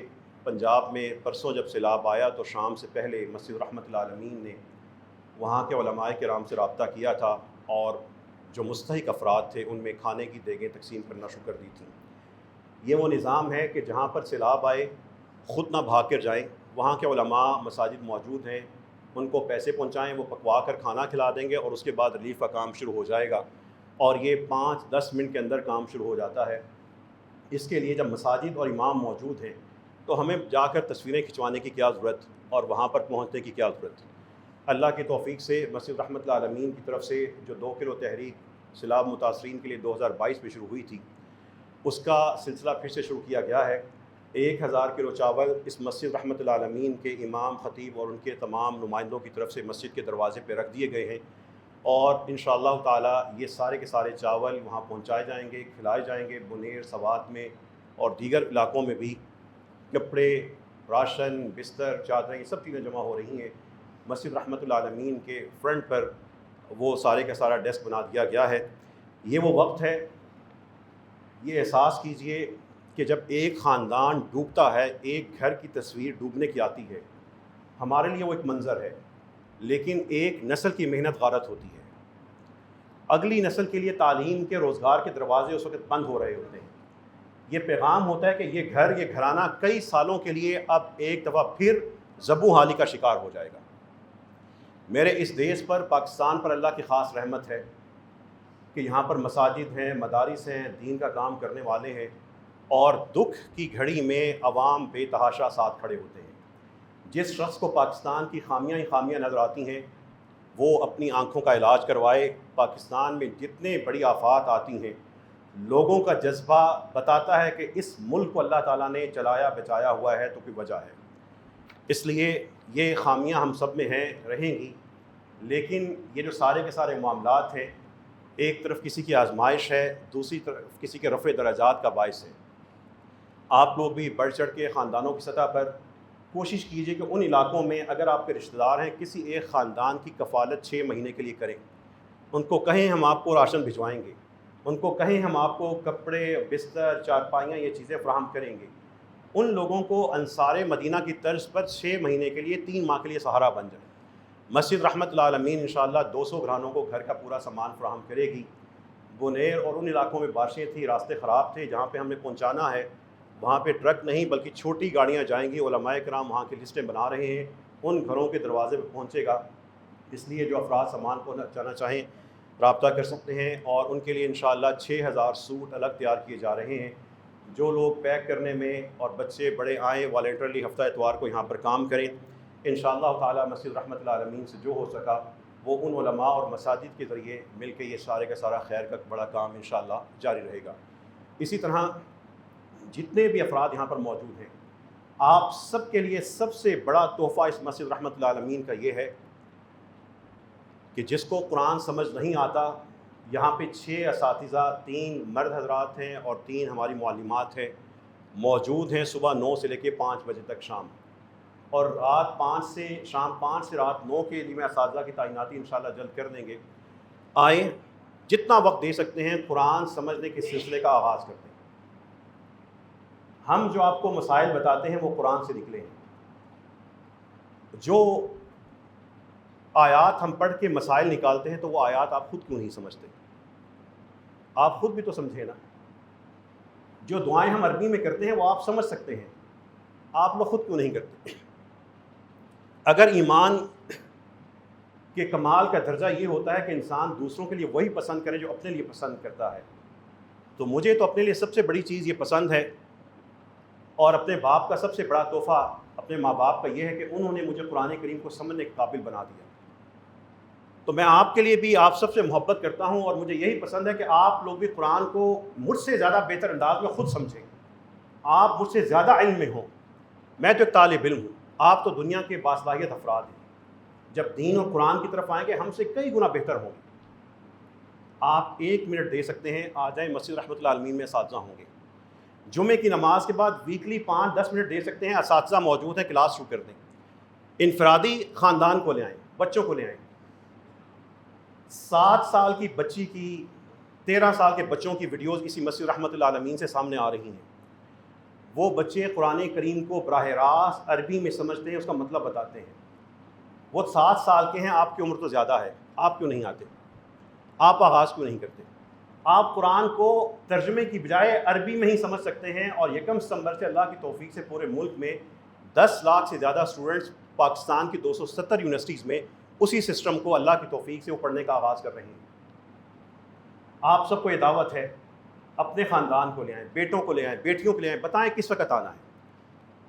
پنجاب میں پرسوں جب سیلاب آیا تو شام سے پہلے مسجد رحمت العالمین نے وہاں کے علماء کرام سے رابطہ کیا تھا اور جو مستحق افراد تھے ان میں کھانے کی دیگیں تقسیم کرنا شروع کر دی تھیں۔ یہ وہ نظام ہے کہ جہاں پر سیلاب آئے خود نہ بھاگ کر جائیں، وہاں کے علماء مساجد موجود ہیں، ان کو پیسے پہنچائیں، وہ پکوا کر کھانا کھلا دیں گے اور اس کے بعد ریلیف کا کام شروع ہو جائے گا، اور یہ 5-10 منٹ کے اندر کام شروع ہو جاتا ہے۔ اس کے لیے جب مساجد اور امام موجود ہیں تو ہمیں جا کر تصویریں کھنچوانے کی کیا ضرورت اور وہاں پر پہنچنے کی کیا ضرورت۔ اللہ کی توفیق سے مسجد رحمت العالمین کی طرف سے جو 2 کلو تحریک سیلاب متاثرین کے لیے 2022 میں شروع ہوئی تھی، اس کا سلسلہ پھر سے شروع کیا گیا ہے۔ 1000 کلو چاول اس مسجد رحمت العالمین کے امام، خطیب اور ان کے تمام نمائندوں کی طرف سے مسجد کے دروازے پہ رکھ دیے گئے ہیں، اور انشاءاللہ تعالی یہ سارے کے سارے چاول وہاں پہنچائے جائیں گے، کھلائے جائیں گے۔ بنیر، سوات میں اور دیگر علاقوں میں بھی کپڑے، راشن، بستر، چادریں، یہ سب چیزیں جمع ہو رہی ہیں۔ مسجد رحمت العالمین کے فرنٹ پر وہ سارے کا سارا ڈیسک بنا دیا گیا ہے۔ یہ وہ وقت ہے، یہ احساس کیجئے کہ جب ایک خاندان ڈوبتا ہے، ایک گھر کی تصویر ڈوبنے کی آتی ہے، ہمارے لیے وہ ایک منظر ہے، لیکن ایک نسل کی محنت غارت ہوتی ہے۔ اگلی نسل کے لیے تعلیم کے، روزگار کے دروازے اس وقت بند ہو رہے ہوتے ہیں۔ یہ پیغام ہوتا ہے کہ یہ گھر، یہ گھرانہ کئی سالوں کے لیے اب ایک دفعہ پھر زبوں حالی کا شکار ہو جائے گا۔ میرے اس دیش پر، پاکستان پر اللہ کی خاص رحمت ہے کہ یہاں پر مساجد ہیں، مدارس ہیں، دین کا کام کرنے والے ہیں، اور دکھ کی گھڑی میں عوام بے تحاشا ساتھ کھڑے ہوتے ہیں۔ جس شخص کو پاکستان کی خامیاں ہی خامیاں نظر آتی ہیں وہ اپنی آنکھوں کا علاج کروائے۔ پاکستان میں جتنے بڑی آفات آتی ہیں، لوگوں کا جذبہ بتاتا ہے کہ اس ملک کو اللہ تعالیٰ نے چلایا بچایا ہوا ہے تو کوئی وجہ ہے۔ اس لیے یہ خامیاں ہم سب میں ہیں، رہیں گی، لیکن یہ جو سارے کے سارے معاملات ہیں، ایک طرف کسی کی آزمائش ہے، دوسری طرف کسی کے رفع درجات کا باعث ہے۔ آپ لوگ بھی بڑھ چڑھ کے خاندانوں کی سطح پر کوشش کیجئے کہ ان علاقوں میں اگر آپ کے رشتہ دار ہیں، کسی ایک خاندان کی کفالت 6 مہینے کے لیے کریں۔ ان کو کہیں ہم آپ کو راشن بھجوائیں گے، ان کو کہیں ہم آپ کو کپڑے، بستر، چارپائیاں، یہ چیزیں فراہم کریں گے۔ ان لوگوں کو انصار مدینہ کی طرز پر 6 مہینے کے لیے، 3 ماہ کے لیے سہارا بن جائے۔ مسجد رحمت العالمین انشاءاللہ 200 گھرانوں کو گھر کا پورا سامان فراہم کرے گی۔ بنیر اور ان علاقوں میں بارشیں تھیں، راستے خراب تھے، جہاں پہ ہم نے پہنچانا ہے وہاں پہ ٹرک نہیں بلکہ چھوٹی گاڑیاں جائیں گی۔ علماء کرام وہاں کی لسٹیں بنا رہے ہیں، ان گھروں کے دروازے پہ پہنچے گا۔ اس لیے جو افراد سامان پہنچانا چاہیں رابطہ کر سکتے ہیں، اور ان کے لیے انشاءاللہ 6000 سوٹ الگ تیار کیے جا رہے ہیں۔ جو لوگ پیک کرنے میں اور بچے بڑے آئیں، والنٹرلی ہفتہ اتوار کو یہاں پر کام کریں۔ انشاءاللہ تعالی مسجد رحمت العالمین سے جو ہو سکا وہ ان علماء اور مساجد کے ذریعے مل کے یہ سارے کا سارا خیر کا بڑا کام انشاءاللہ جاری رہے گا۔ اسی طرح جتنے بھی افراد یہاں پر موجود ہیں، آپ سب کے لیے سب سے بڑا تحفہ اس مسجد رحمت العالمین کا یہ ہے کہ جس کو قرآن سمجھ نہیں آتا، یہاں پہ 6 اساتذہ، 3 مرد حضرات ہیں اور 3 ہماری معلمات ہیں، موجود ہیں صبح 9 سے لے کے 5 بجے تک شام، اور رات 5 سے شام 5 سے رات 9 کے لیے میں اساتذہ کی تعیناتی انشاءاللہ جلد کر دیں گے۔ آئیں، جتنا وقت دے سکتے ہیں قرآن سمجھنے کے سلسلے کا آغاز کرتے ہیں۔ ہم جو آپ کو مسائل بتاتے ہیں وہ قرآن سے نکلے ہیں۔ جو آیات ہم پڑھ کے مسائل نکالتے ہیں تو وہ آیات آپ خود کیوں نہیں سمجھتے؟ آپ خود بھی تو سمجھے نا۔ جو دعائیں ہم عربی میں کرتے ہیں وہ آپ سمجھ سکتے ہیں، آپ لوگ خود کیوں نہیں کرتے؟ اگر ایمان کے کمال کا درجہ یہ ہوتا ہے کہ انسان دوسروں کے لیے وہی پسند کرے جو اپنے لیے پسند کرتا ہے، تو مجھے تو اپنے لیے سب سے بڑی چیز یہ پسند ہے، اور اپنے باپ کا سب سے بڑا تحفہ اپنے ماں باپ کا یہ ہے کہ انہوں نے مجھے قرآن کریم کو سمجھنے کے قابل بنا دیا۔ تو میں آپ کے لیے بھی آپ سب سے محبت کرتا ہوں، اور مجھے یہی پسند ہے کہ آپ لوگ بھی قرآن کو مجھ سے زیادہ بہتر انداز میں خود سمجھیں، آپ مجھ سے زیادہ علم میں ہوں۔ میں تو ایک طالب علم ہوں، آپ تو دنیا کے باصلاحیت افراد ہیں۔ جب دین اور قرآن کی طرف آئیں گے ہم سے کئی گنا بہتر ہوں گے۔ آپ 1 منٹ دے سکتے ہیں، آ جائیں مسجد رحمۃ اللہ عالمین میں اساتذہ ہوں گے۔ جمعے کی نماز کے بعد ویکلی 5-10 منٹ دے سکتے ہیں، اساتذہ موجود ہیں، کلاس شروع کر دیں۔ انفرادی خاندان کو لے آئیں، بچوں کو لے آئیں۔ 7 سال کی بچی کی 13 سال کے بچوں کی ویڈیوز اسی مسجد رحمۃ اللہ عالمین سے سامنے آ رہی ہیں۔ وہ بچے قرآن کریم کو براہ راست عربی میں سمجھتے ہیں، اس کا مطلب بتاتے ہیں۔ وہ 7 سال کے ہیں، آپ کی عمر تو زیادہ ہے، آپ کیوں نہیں آتے؟ آپ آغاز کیوں نہیں کرتے؟ آپ قرآن کو ترجمے کی بجائے عربی میں ہی سمجھ سکتے ہیں، اور 1 ستمبر سے اللہ کی توفیق سے پورے ملک میں 10 لاکھ سے زیادہ اسٹوڈنٹس پاکستان کی 270 یونیورسٹیز میں اسی سسٹم کو اللہ کی توفیق سے وہ پڑھنے کا آغاز کر رہے ہیں۔ آپ سب کو یہ دعوت ہے، اپنے خاندان کو لے آئیں، بیٹوں کو لے آئیں، بیٹیوں کو لے آئیں، بتائیں کس وقت آنا ہے۔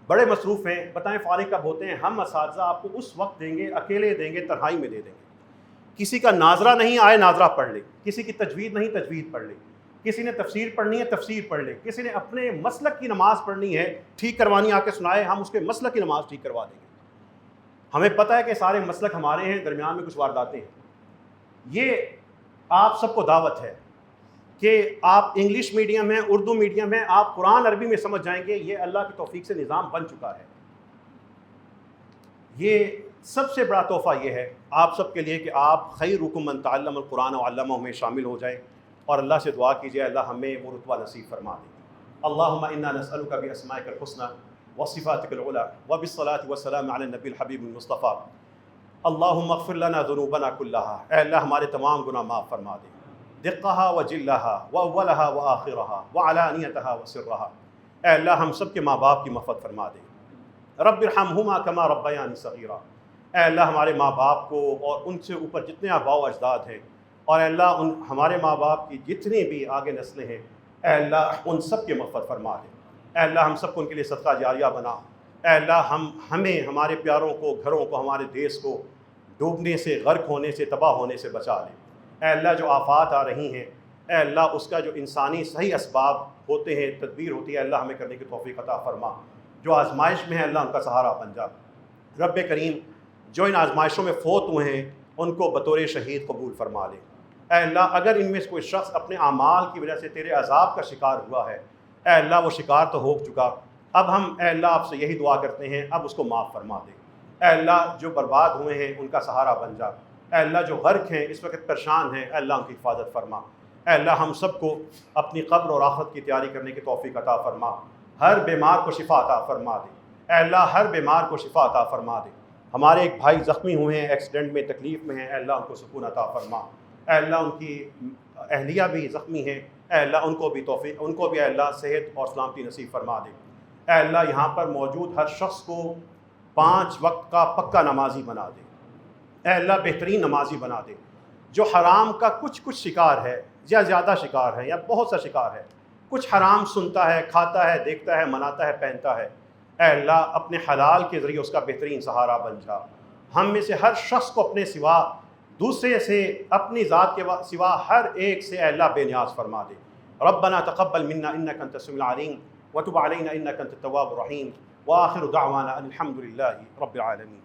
بڑے مصروف ہیں، بتائیں فارغ کب ہوتے ہیں، ہم اساتذہ آپ کو اس وقت دیں گے، اکیلے دیں گے، تنہائی میں دے دیں گے۔ کسی کا ناظرہ نہیں آئے ناظرہ پڑھ لے، کسی کی تجوید نہیں تجوید پڑھ لے، کسی نے تفسیر پڑھنی ہے تفسیر پڑھ لے، کسی نے اپنے مسلک کی نماز پڑھنی ہے ٹھیک کروانی آ کے سنائے، ہم اس کے مسلک کی نماز ٹھیک کروا دیں گے۔ ہمیں پتہ ہے کہ سارے مسلک ہمارے ہیں، درمیان میں کچھ وارداتیں ہیں۔ یہ آپ سب کو دعوت ہے کہ آپ انگلش میڈیم ہیں، اردو میڈیم ہیں، آپ قرآن عربی میں سمجھ جائیں گے۔ یہ اللہ کی توفیق سے نظام بن چکا ہے۔ یہ سب سے بڑا تحفہ یہ ہے آپ سب کے لیے کہ آپ خیرکم من تعلم القرآن وعلمہ میں شامل ہو جائیں، اور اللہ سے دعا کیجیے اللہ ہمیں وہ رتبہ نصیب فرما دے۔ اللہم انا نسألک باسمائک الحسنى وصفاتک العلی وبالصلاة والسلام علی النبی الحبیب المصطفیٰ۔ اللہم اغفر لنا ذنوبنا کلہا، اے اللہ ہمارے تمام گناہ معاف فرما دے، دقہا وجلہا واولہا وآخرہا وعلانیتہا وسرہا۔ اے اللہ ہم سب کے ماں باپ کی مغفرت فرما دے۔ رب ارحمہما کما ربیانی صغیرا۔ اے اللہ ہمارے ماں باپ کو اور ان سے اوپر جتنے آباء و اجداد ہیں، اور اے اللہ ہمارے ماں باپ کی جتنی بھی آگے نسلیں ہیں، اے اللہ ان سب کی مغفرت فرما دے۔ اے اللہ ہم سب کو ان کے لیے صدقہ جاریہ بنا۔ اے اللہ ہمیں ہمارے پیاروں کو، گھروں کو، ہمارے دیس کو ڈوبنے سے، غرق ہونے سے، تباہ ہونے سے بچا لے۔ اے اللہ جو آفات آ رہی ہیں، اے اللہ اس کا جو انسانی صحیح اسباب ہوتے ہیں، تدبیر ہوتی ہے، اللہ ہمیں کرنے کی توفیق عطا فرما۔ جو آزمائش میں ہے اللہ ان کا سہارا بن جا۔ رب کریم جو ان آزمائشوں میں فوت ہوئے ہیں ان کو بطور شہید قبول فرما لے۔ اے اللہ اگر ان میں سے کوئی شخص اپنے اعمال کی وجہ سے تیرے عذاب کا شکار ہوا ہے، اے اللہ وہ شکار تو ہو چکا، اب ہم اے اللہ آپ سے یہی دعا کرتے ہیں اب اس کو معاف فرما دے۔ اے اللہ جو برباد ہوئے ہیں ان کا سہارا بن جا۔ اے اللہ جو غرق ہیں اس وقت پریشان ہیں، اے اللہ ان کی حفاظت فرما۔ اے اللہ ہم سب کو اپنی قبر اور آخرت کی تیاری کرنے کی توفیق عطا فرما۔ ہر بیمار کو شفا عطا فرما دے۔ اے اللہ ہر بیمار کو شفا عطا فرما دے۔ ہمارے ایک بھائی زخمی ہوئے ہیں، ایکسیڈنٹ میں تکلیف میں ہیں، اے اللہ ان کو سکون عطا فرما۔ اے اللہ ان کی اہلیہ بھی زخمی ہیں، اے اللہ ان کو بھی توفیق، ان کو بھی اے اللہ صحت اور سلامتی نصیب فرما دے۔ اے اللہ یہاں پر موجود ہر شخص کو 5 وقت کا پکا نمازی بنا دے۔ اے اللہ بہترین نمازی بنا دے، جو حرام کا کچھ شکار ہے یا زیادہ شکار ہے یا بہت سا شکار ہے، کچھ حرام سنتا ہے، کھاتا ہے، دیکھتا ہے، مناتا ہے، پہنتا ہے، اے اللہ اپنے حلال کے ذریعے اس کا بہترین سہارا بن جا۔ ہم میں سے ہر شخص کو اپنے سوا، دوسرے سے، اپنی ذات کے سوا ہر ایک سے اے اللہ بے نیاز فرما دے۔ ربنا تقبل منا انک انت السمیع العلیم وتب علینا انک انت التواب الرحیم، وآخر دعوانا ان الحمد للہ رب العالمین۔